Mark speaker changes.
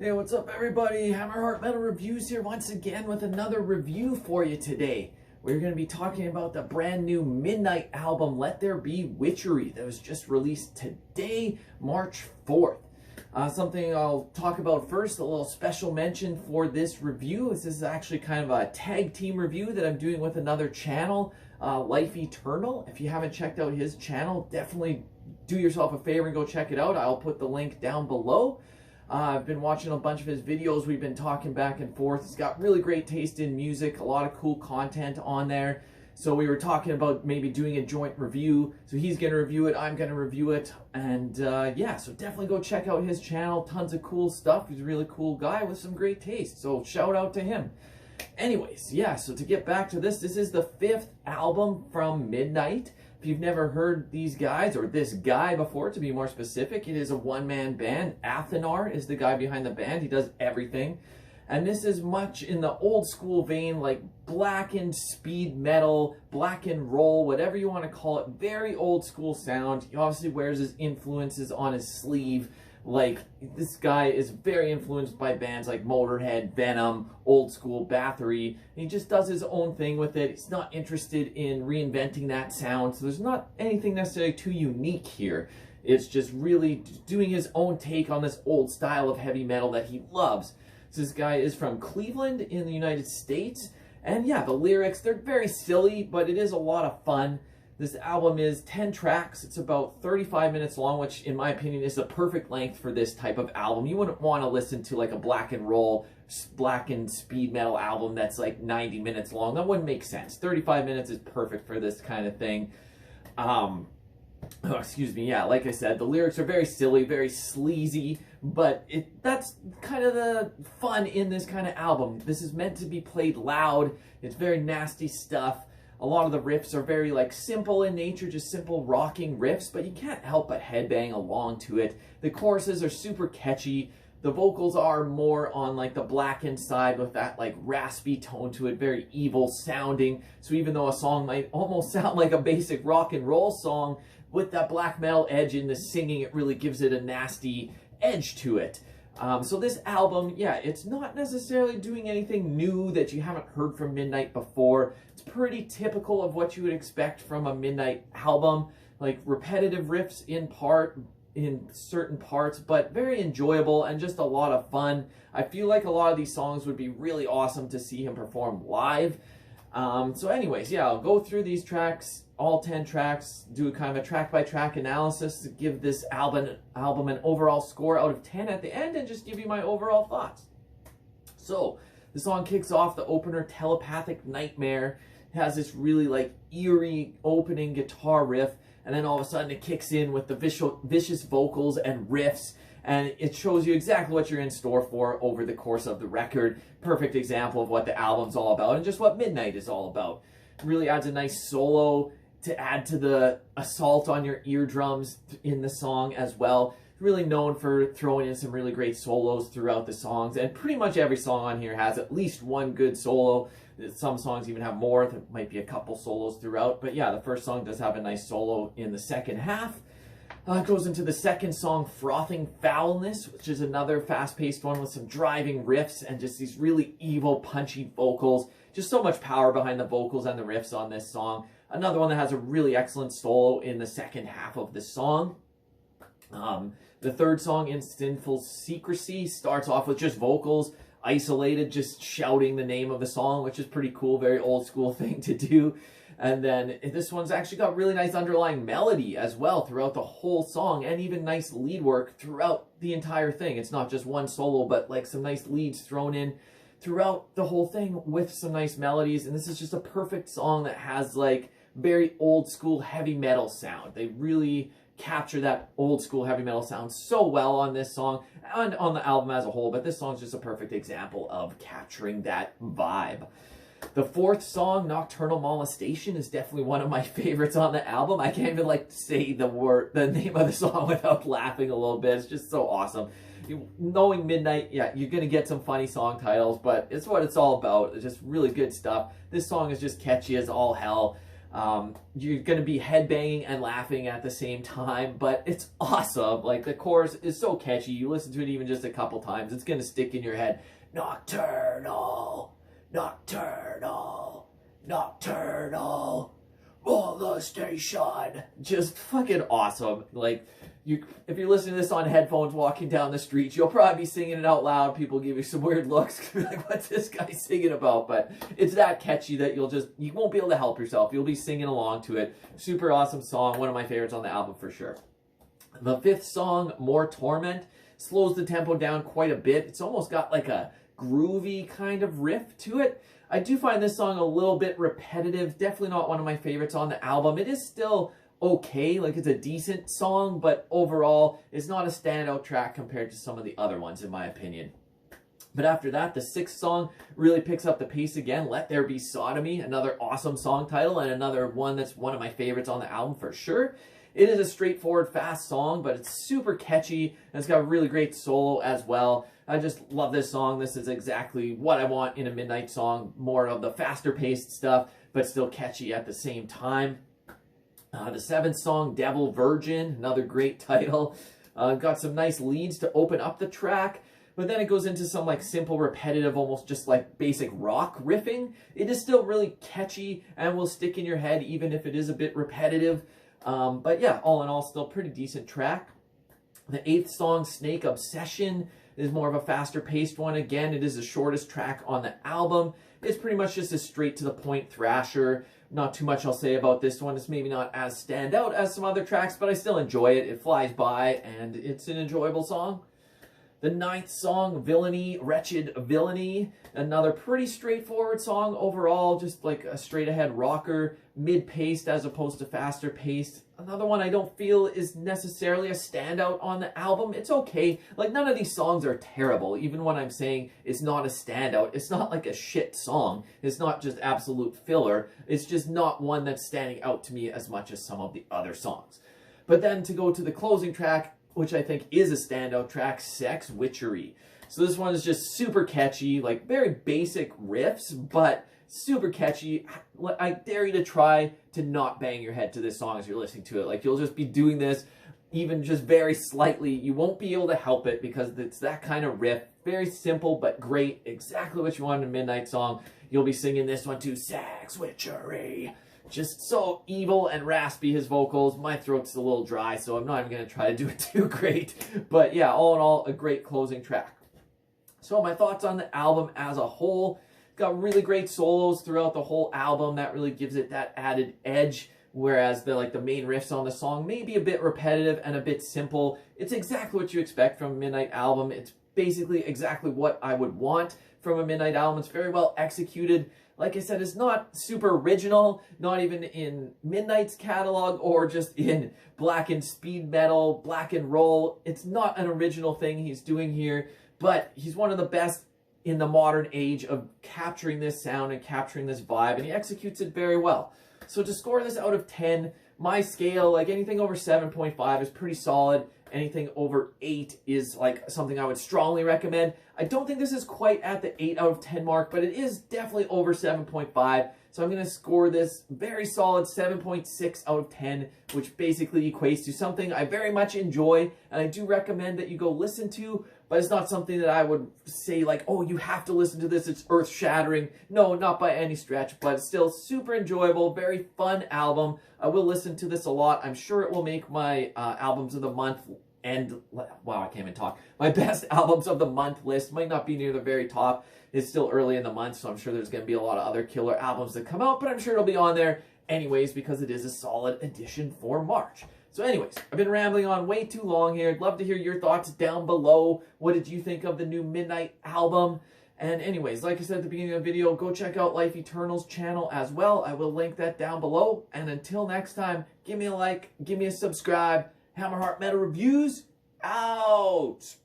Speaker 1: Hey, what's up everybody? Hammerheart Metal Reviews here once again with another review for you today. We're going to be talking about the brand new Midnight album, Let There Be Witchery, that was just released today, March 4th. Something I'll talk about first, a little special mention for this review. This is actually kind of a tag team review that I'm doing with another channel, Life Eternal. If you haven't checked out his channel, definitely do yourself a favor and go check it out. I'll put the link down below. I've been watching a bunch of his videos. We've been talking back and forth. He's got really great taste in music, a lot of cool content on there. So we were talking about maybe doing a joint review. So he's going to review it, I'm going to review it. And yeah, so definitely go check out his channel. Tons of cool stuff. He's a really cool guy with some great taste. So shout out to him. Anyways, yeah, so to get back to this is the 5th album from Midnight. If you've never heard these guys, or this guy before, to be more specific, it is a one-man band. Athanar is the guy behind the band. He does everything. And this is much in the old school vein, like blackened speed metal, black and roll, whatever you want to call it. Very old school sound. He obviously wears his influences on his sleeve. Like, this guy is very influenced by bands like Motorhead, Venom, Old School, Bathory. He just does his own thing with it. He's not interested in reinventing that sound, so there's not anything necessarily too unique here. It's just really doing his own take on this old style of heavy metal that he loves. So this guy is from Cleveland in the United States, and yeah, the lyrics, they're very silly, but it is a lot of fun. This album is 10 tracks. It's about 35 minutes long, which in my opinion is the perfect length for this type of album. You wouldn't want to listen to like a black and roll, black and speed metal album that's like 90 minutes long. That wouldn't make sense. 35 minutes is perfect for this kind of thing. Excuse me, yeah, like I said, the lyrics are very silly, very sleazy, but that's kind of the fun in this kind of album. This is meant to be played loud. It's very nasty stuff. A lot of the riffs are very like simple in nature, just simple rocking riffs, but you can't help but headbang along to it. The choruses are super catchy. The vocals are more on like the blackened side with that like raspy tone to it, very evil sounding. So even though a song might almost sound like a basic rock and roll song, with that black metal edge in the singing, it really gives it a nasty edge to it. So this album, yeah, it's not necessarily doing anything new that you haven't heard from Midnight before. It's pretty typical of what you would expect from a Midnight album, like repetitive riffs in certain parts, but very enjoyable and just a lot of fun. I feel like a lot of these songs would be really awesome to see him perform live. So anyways, yeah, I'll go through these tracks, all 10 tracks, do a kind of a track-by-track analysis to give this album an overall score out of 10 at the end and just give you my overall thoughts. So, the song kicks off, the opener, Telepathic Nightmare. It has this really like eerie opening guitar riff, and then all of a sudden it kicks in with the vicious vocals and riffs, and it shows you exactly what you're in store for over the course of the record. Perfect example of what the album's all about and just what Midnight is all about. It really adds a nice solo to add to the assault on your eardrums in the song as well. Really known for throwing in some really great solos throughout the songs, and pretty much every song on here has at least one good solo. Some songs even have more. There might be a couple solos throughout, but yeah, the first song does have a nice solo in the second half. It goes into the second song, Frothing Foulness, which is another fast-paced one with some driving riffs and just these really evil, punchy vocals. Just so much power behind the vocals and the riffs on this song. Another one that has a really excellent solo in the second half of the song. The third song, In Sinful Secrecy, starts off with just vocals, isolated, just shouting the name of the song, which is pretty cool, very old school thing to do. And then this one's actually got really nice underlying melody as well throughout the whole song, and even nice lead work throughout the entire thing. It's not just one solo, but like some nice leads thrown in throughout the whole thing with some nice melodies. And this is just a perfect song that has like very old school heavy metal sound. They really capture that old school heavy metal sound so well on this song and on the album as a whole, but this song's just a perfect example of capturing that vibe. The fourth song, Nocturnal Molestation, is definitely one of my favorites on the album. I can't even like say the name of the song without laughing a little bit. It's just so awesome. Knowing Midnight, yeah, you're going to get some funny song titles, but it's what it's all about. It's just really good stuff. This song is just catchy as all hell. You're going to be headbanging and laughing at the same time, but it's awesome. Like, the chorus is so catchy. You listen to it even just a couple times, it's going to stick in your head. Nocturnal, nocturnal, nocturnal, molestation. Just fucking awesome. Like, if you're listening to this on headphones walking down the street, you'll probably be singing it out loud. People give you some weird looks, like, what's this guy singing about? But it's that catchy that you won't be able to help yourself. You'll be singing along to it. Super awesome song. One of my favorites on the album for sure. The fifth song, More Torment, slows the tempo down quite a bit. It's almost got like a groovy kind of riff to it. I do find this song a little bit repetitive. Definitely not one of my favorites on the album. It is still okay, like, it's a decent song, but overall it's not a standout track compared to some of the other ones, in my opinion. But after that, the sixth song really picks up the pace again. Let There Be Sodomy, another awesome song title, and another one that's one of my favorites on the album for sure. It is a straightforward, fast song, but it's super catchy, and it's got a really great solo as well. I just love this song. This is exactly what I want in a Midnight song. More of the faster paced stuff, but still catchy at the same time. The seventh song, Devil Virgin, another great title. Got some nice leads to open up the track, but then it goes into some like simple, repetitive, almost just like basic rock riffing. It is still really catchy and will stick in your head even if it is a bit repetitive. But yeah, all in all, still pretty decent track. The eighth song, Snake Obsession, is more of a faster paced one. Again, it is the shortest track on the album. It's pretty much just a straight to the point thrasher. Not too much I'll say about this one. It's maybe not as standout as some other tracks, but I still enjoy it. It flies by, and it's an enjoyable song. The ninth song, Villainy, Wretched Villainy. Another pretty straightforward song overall, just like a straight-ahead rocker, mid-paced as opposed to faster-paced. Another one I don't feel is necessarily a standout on the album. It's okay. Like, none of these songs are terrible. Even when I'm saying it's not a standout, it's not like a shit song. It's not just absolute filler. It's just not one that's standing out to me as much as some of the other songs. But then to go to the closing track, which I think is a standout track, Sex Witchery. So this one is just super catchy, like very basic riffs, but super catchy. I dare you to try to not bang your head to this song as you're listening to it. Like, you'll just be doing this even just very slightly. You won't be able to help it because it's that kind of riff. Very simple, but great. Exactly what you want in a Midnight song. You'll be singing this one too, Sex Witchery. Just so evil and raspy, his vocals. My throat's a little dry, so I'm not even going to try to do it too great. But yeah, all in all, a great closing track. So my thoughts on the album as a whole. Got really great solos throughout the whole album. That really gives it that added edge. Whereas the main riffs on the song may be a bit repetitive and a bit simple. It's exactly what you expect from a Midnight album. It's basically exactly what I would want from a Midnight album. It's very well executed. Like I said, it's not super original, not even in Midnight's catalog or just in blackened speed metal, black and roll. It's not an original thing he's doing here, but he's one of the best in the modern age of capturing this sound and capturing this vibe, and he executes it very well. So to score this out of 10, my scale, like anything over 7.5 is pretty solid. Anything over 8 is like something I would strongly recommend. I don't think this is quite at the 8 out of 10 mark, but it is definitely over 7.5. So I'm going to score this very solid 7.6 out of 10, which basically equates to something I very much enjoy, and I do recommend that you go listen to, but it's not something that I would say like, oh, you have to listen to this, it's earth-shattering. No, not by any stretch, but still super enjoyable, very fun album. I will listen to this a lot. I'm sure it will make my albums of the month and, wow, I can't even talk. My best albums of the month list. Might not be near the very top. It's still early in the month, so I'm sure there's going to be a lot of other killer albums that come out, but I'm sure it'll be on there anyways because it is a solid addition for March. So anyways, I've been rambling on way too long here. I'd love to hear your thoughts down below. What did you think of the new Midnight album? And anyways, like I said at the beginning of the video, go check out Life Eternal's channel as well. I will link that down below. And until next time, give me a like, give me a subscribe. Hammerheart Metal Reviews, out!